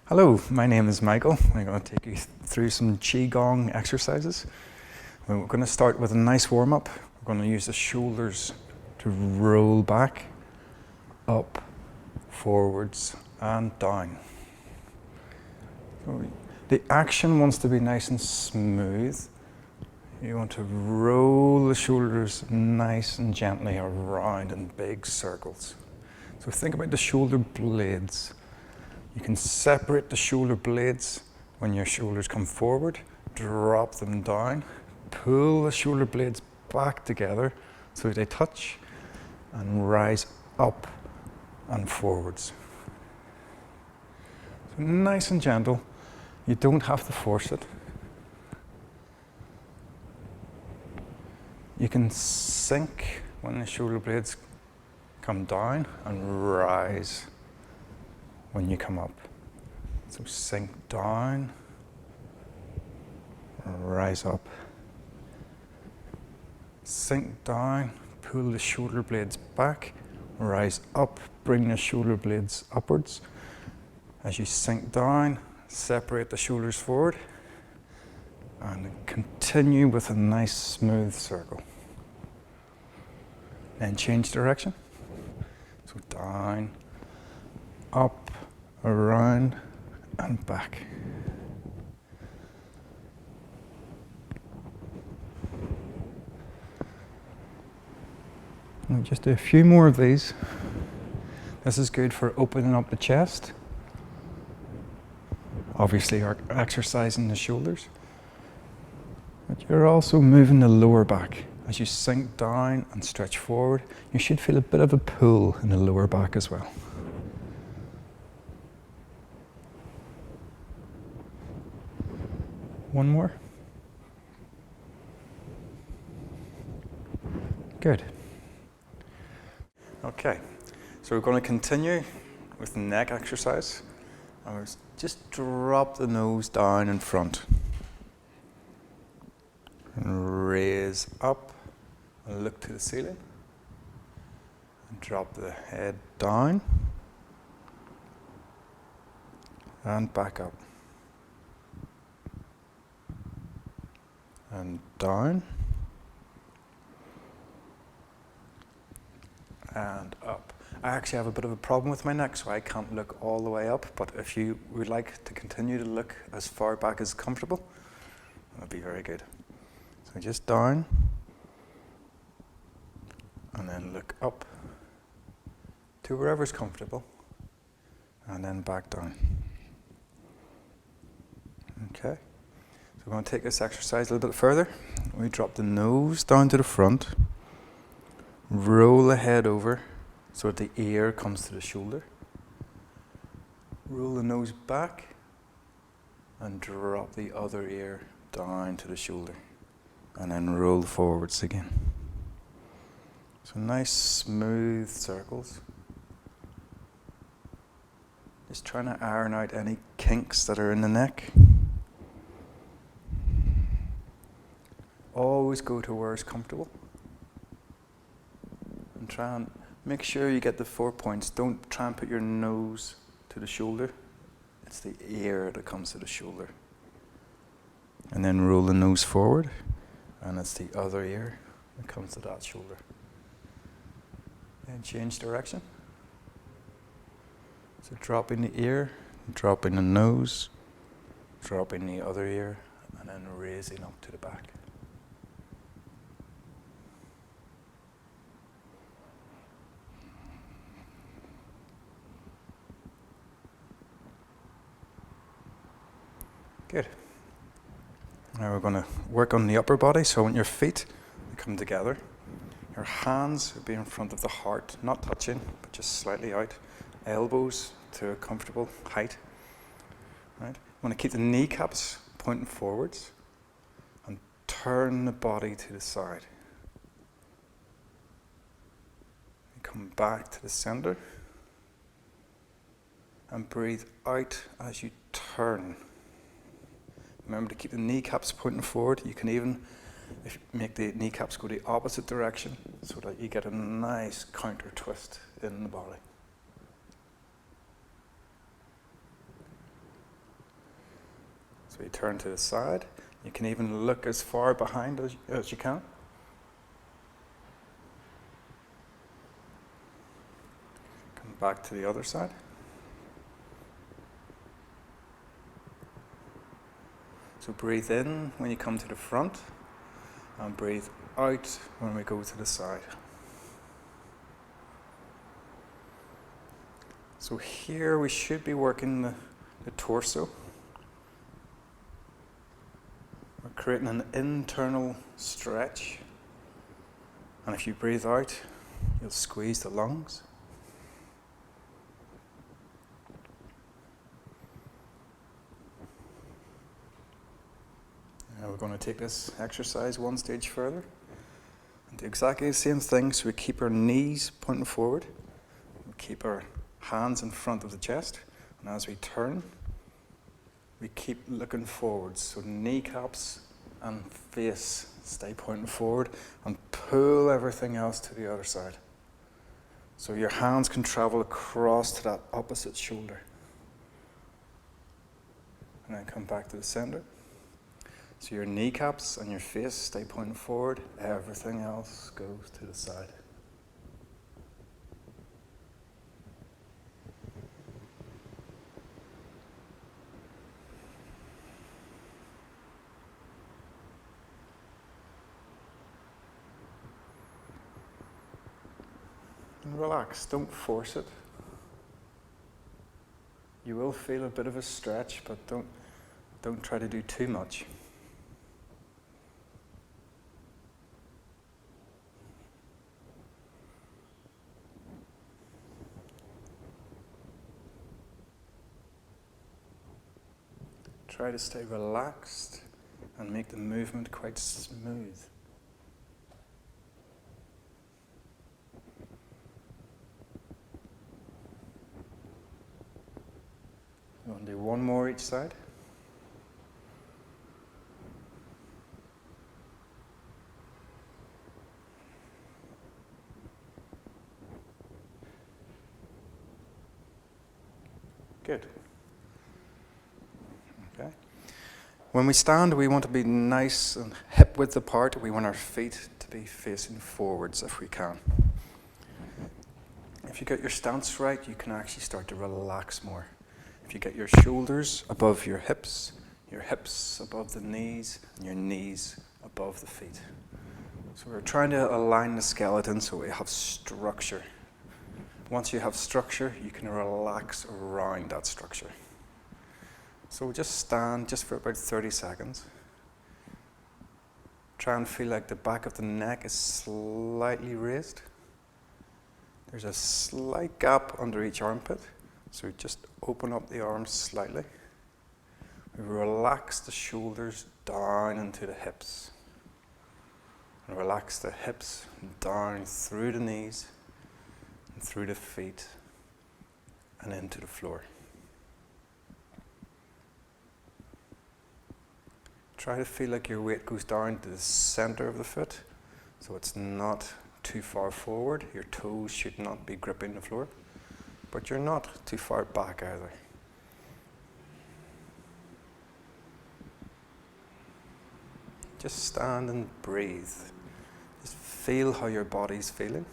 Hello, my name is Michael. I'm going to take you through some Qigong exercises. We're going to start with a nice warm-up. We're going to use the shoulders to roll back, up, forwards, and down. So the action wants to be nice and smooth. You want to roll the shoulders nice and gently around in big circles. So think about the shoulder blades. You can separate the shoulder blades when your shoulders come forward, drop them down, pull the shoulder blades back together so they touch, and rise up and forwards. So nice and gentle. You don't have to force it. You can sink when the shoulder blades come down and rise when you come up. So sink down, rise up. Sink down, pull the shoulder blades back, rise up, bring the shoulder blades upwards. As you sink down, separate the shoulders forward and continue with a nice smooth circle. Then change direction. So down, up, around and back. Now just do a few more of these. This is good for opening up the chest. Obviously you're exercising the shoulders, but you're also moving the lower back. As you sink down and stretch forward, you should feel a bit of a pull in the lower back as well. One more. Good. Okay, so we're going to continue with the neck exercise. And we'll just drop the nose down in front. And raise up and look to the ceiling. And drop the head down. And back up. And down, and up. I actually have a bit of a problem with my neck, so I can't look all the way up, but if you would like to continue to look as far back as comfortable, that would be very good. So just down, and then look up to wherever's comfortable, and then back down. Okay. We're going to take this exercise a little bit further. We drop the nose down to the front, roll the head over so that the ear comes to the shoulder. Roll the nose back and drop the other ear down to the shoulder. And then roll forwards again. So nice smooth circles. Just trying to iron out any kinks that are in the neck. Always go to where it's comfortable. And try and make sure you get the 4 points. Don't try and put your nose to the shoulder. It's the ear that comes to the shoulder. And then roll the nose forward. And it's the other ear that comes to that shoulder. Then change direction. So dropping the ear, dropping the nose, dropping the other ear, and then raising up to the back. Good. Now we're going to work on the upper body, so I want your feet to come together. Your hands will be in front of the heart, not touching, but just slightly out. Elbows to a comfortable height. Right? You want to keep the kneecaps pointing forwards and turn the body to the side. And come back to the center and breathe out as you turn. Remember to keep the kneecaps pointing forward. You can even make the kneecaps go the opposite direction so that you get a nice counter twist in the body. So you turn to the side. You can even look as far behind as you can. Come back to the other side. So breathe in when you come to the front, and breathe out when we go to the side. So here we should be working the torso. We're creating an internal stretch. And if you breathe out, you'll squeeze the lungs. Now we're going to take this exercise one stage further and do exactly the same thing. So we keep our knees pointing forward. We keep our hands in front of the chest. And as we turn, we keep looking forwards. So kneecaps and face stay pointing forward, and pull everything else to the other side. So your hands can travel across to that opposite shoulder. And then come back to the center. So your kneecaps and your face stay pointing forward. Everything else goes to the side. And relax, don't force it. You will feel a bit of a stretch, but don't try to do too much. Try to stay relaxed and make the movement quite smooth. You want to do one more each side. Good. Okay. When we stand, we want to be nice and hip width apart. We want our feet to be facing forwards if we can. If you get your stance right, you can actually start to relax more. If you get your shoulders above your hips above the knees, and your knees above the feet. So we're trying to align the skeleton so we have structure. Once you have structure, you can relax around that structure. So just stand just for about 30 seconds. Try and feel like the back of the neck is slightly raised. There's a slight gap under each armpit. So just open up the arms slightly. We relax the shoulders down into the hips. And relax the hips down through the knees and through the feet and into the floor. Try to feel like your weight goes down to the center of the foot, so it's not too far forward. Your toes should not be gripping the floor, but you're not too far back either. Just stand and breathe. Just feel how your body's feeling.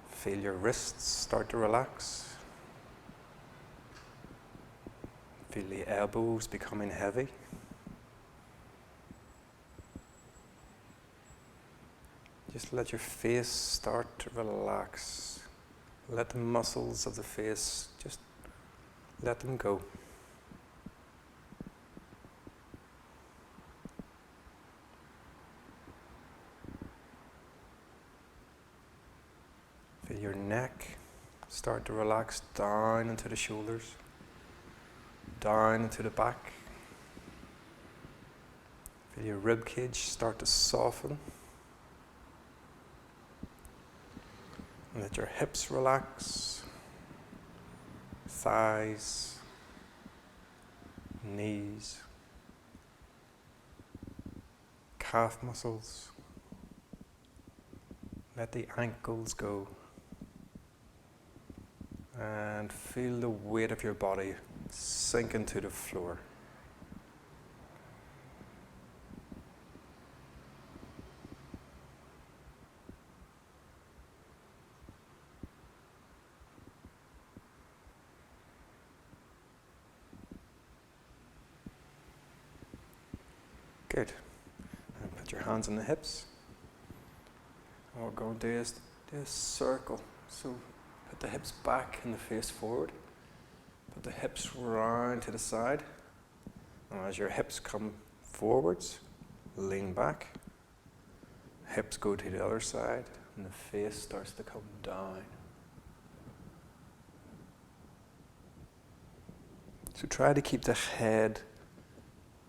Feel your wrists start to relax. Feel the elbows becoming heavy. Just let your face start to relax. Let the muscles of the face, just let them go. Feel your neck start to relax down into the shoulders, down into the back. Feel your rib cage start to soften. And let your hips relax, thighs, knees, calf muscles. Let the ankles go. And feel the weight of your body sink into the floor. Good. And put your hands on the hips. And what we're going to do is do a circle. So put the hips back and the face forward. Put the hips round to the side. And as your hips come forwards, lean back. Hips go to the other side and the face starts to come down. So try to keep the head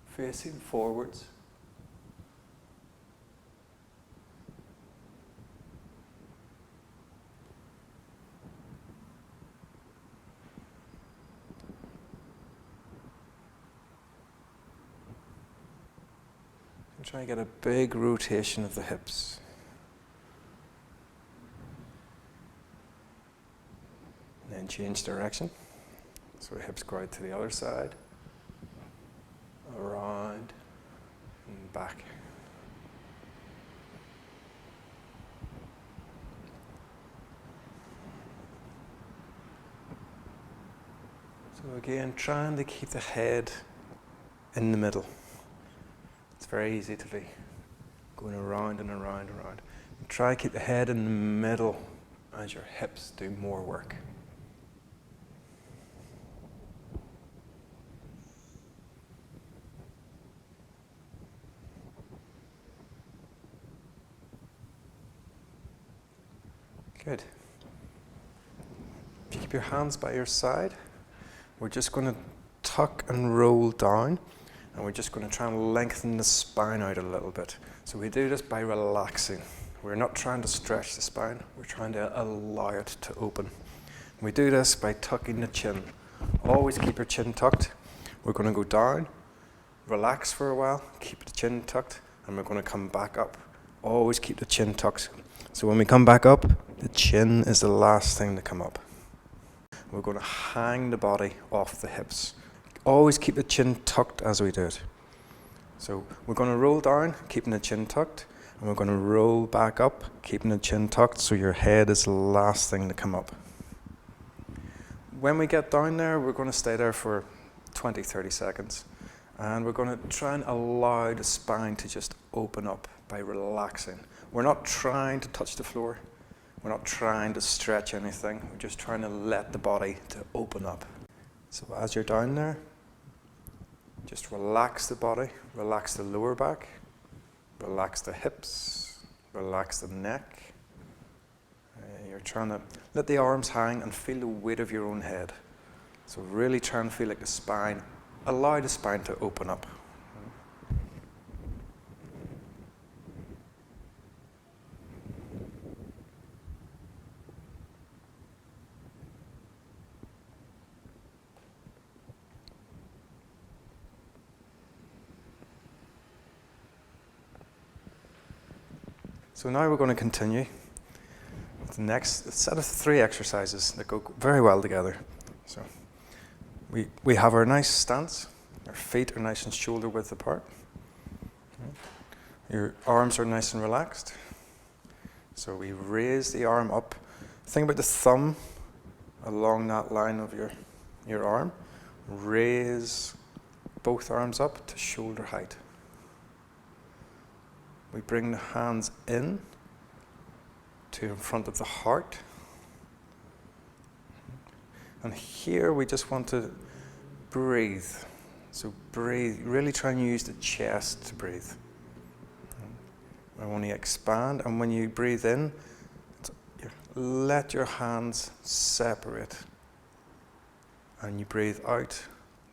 facing forwards. And try to get a big rotation of the hips. And then change direction. So hips go out to the other side, around and back. So again, trying to keep the head in the middle. It's very easy to be going around and around and around. Try to keep the head in the middle as your hips do more work. Good. If you keep your hands by your side, we're just going to tuck and roll down, and we're just going to try and lengthen the spine out a little bit. So we do this by relaxing. We're not trying to stretch the spine, we're trying to allow it to open. We do this by tucking the chin. Always keep your chin tucked. We're going to go down, relax for a while, keep the chin tucked, and we're going to come back up. Always keep the chin tucked. So when we come back up, the chin is the last thing to come up. We're going to hang the body off the hips. Always keep the chin tucked as we do it. So we're going to roll down, keeping the chin tucked, and we're going to roll back up, keeping the chin tucked, so your head is the last thing to come up. When we get down there, we're going to stay there for 20, 30 seconds. And we're going to try and allow the spine to just open up by relaxing. We're not trying to touch the floor. We're not trying to stretch anything. We're just trying to let the body to open up. So as you're down there, just relax the body, relax the lower back, relax the hips, relax the neck. You're trying to let the arms hang and feel the weight of your own head. So really try and feel like the spine, allow the spine to open up. So now we're going to continue with the next set of 3 exercises that go very well together. So we have our nice stance. Our feet are nice and shoulder width apart. Your arms are nice and relaxed. So we raise the arm up. Think about the thumb along that line of your arm. Raise both arms up to shoulder height. We bring the hands in to in front of the heart. And here we just want to breathe. So breathe, really try and use the chest to breathe. I want to expand, and when you breathe in, let your hands separate. And you breathe out,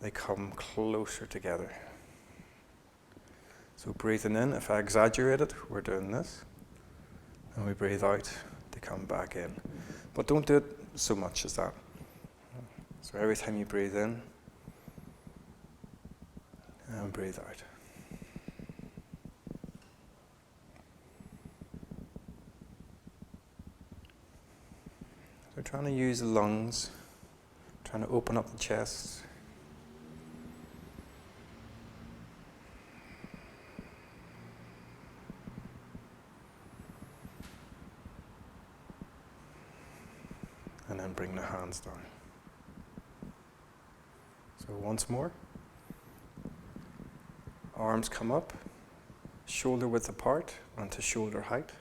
they come closer together. So breathing in, if I exaggerate it, we're doing this. And we breathe out to come back in. But don't do it so much as that. So every time you breathe in, and breathe out. So trying to use the lungs Trying to open up the chest. And then bring the hands down. So once more. Arms come up, shoulder width apart onto shoulder height.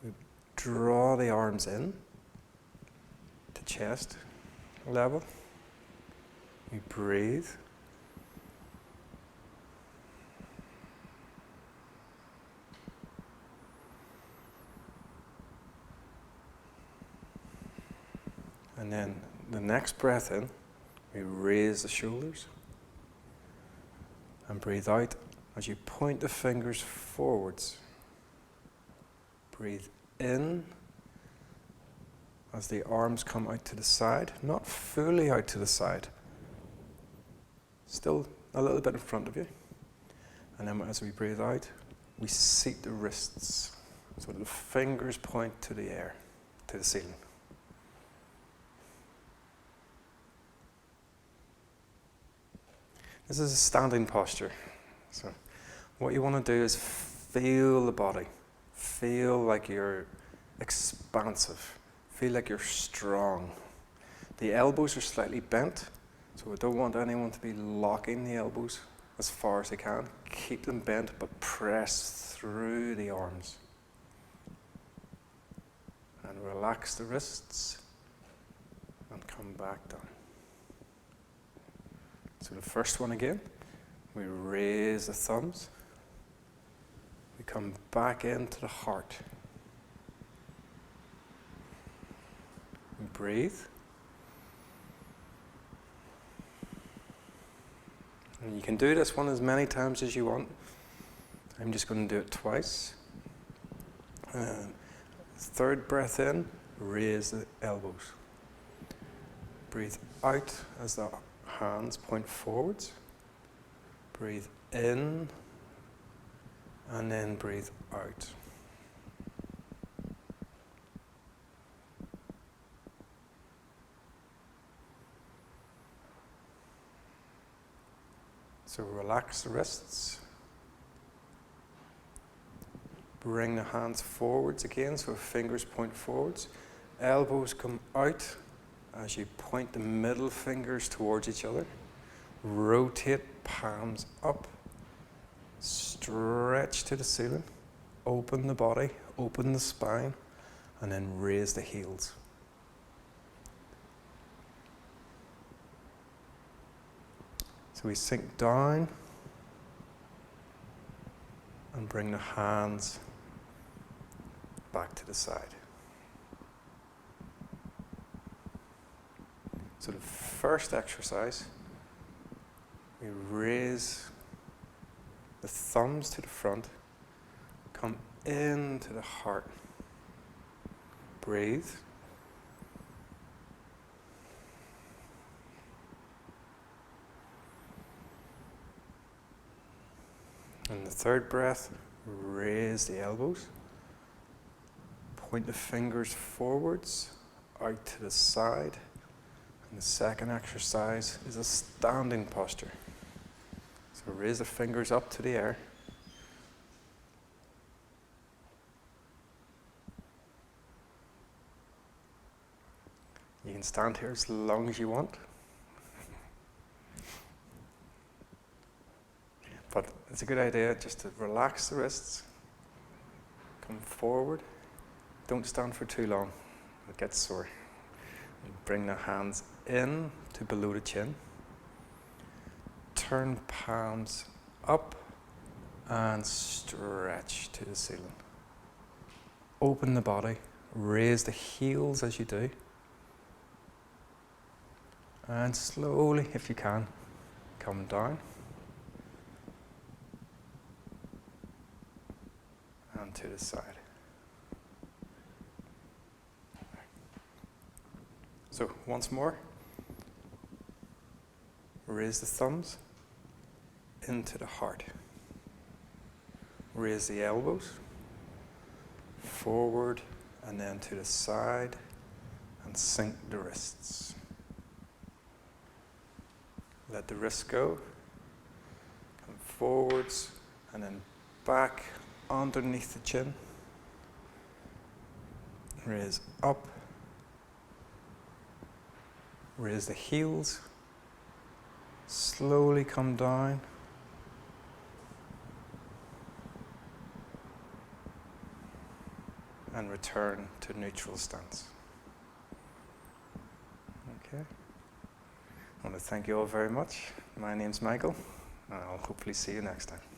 We draw the arms in to chest level. We breathe. And then the next breath in, we raise the shoulders. And breathe out as you point the fingers forwards. Breathe in as the arms come out to the side, not fully out to the side. Still a little bit in front of you. And then as we breathe out, we seat the wrists so the fingers point to the air, to the ceiling. This is a standing posture. So what you want to do is feel the body. Feel like you're expansive. Feel like you're strong. The elbows are slightly bent, so we don't want anyone to be locking the elbows as far as they can. Keep them bent, but press through the arms. And relax the wrists and come back down. So the first one again, we raise the thumbs. We come back into the heart. We breathe. And you can do this one as many times as you want. I'm just going to do it twice. Third breath in, raise the elbows. Breathe out as the hands point forwards. Breathe in and then breathe out. So relax the wrists. Bring the hands forwards again, so fingers point forwards. Elbows come out as you point the middle fingers towards each other. Rotate palms up. Stretch to the ceiling. Open the body, open the spine, and then raise the heels. So we sink down and bring the hands back to the side. So the first exercise, we raise the thumbs to the front, come into the heart. Breathe. And the third breath, raise the elbows. Point the fingers forwards, out to the side. And the second exercise is a standing posture. So raise the fingers up to the air. You can stand here as long as you want. But it's a good idea just to relax the wrists, come forward. Don't stand for too long, it gets sore. And bring the hands in to below the chin. Turn palms up and stretch to the ceiling. Open the body, raise the heels as you do. And slowly, if you can, come down. And to the side. So once more, raise the thumbs into the heart. Raise the elbows forward and then to the side and sink the wrists. Let the wrist go. Come forwards and then back underneath the chin. Raise up. Raise the heels. Slowly come down. And return to neutral stance. Okay. I want to thank you all very much. My name's Michael, and I'll hopefully see you next time.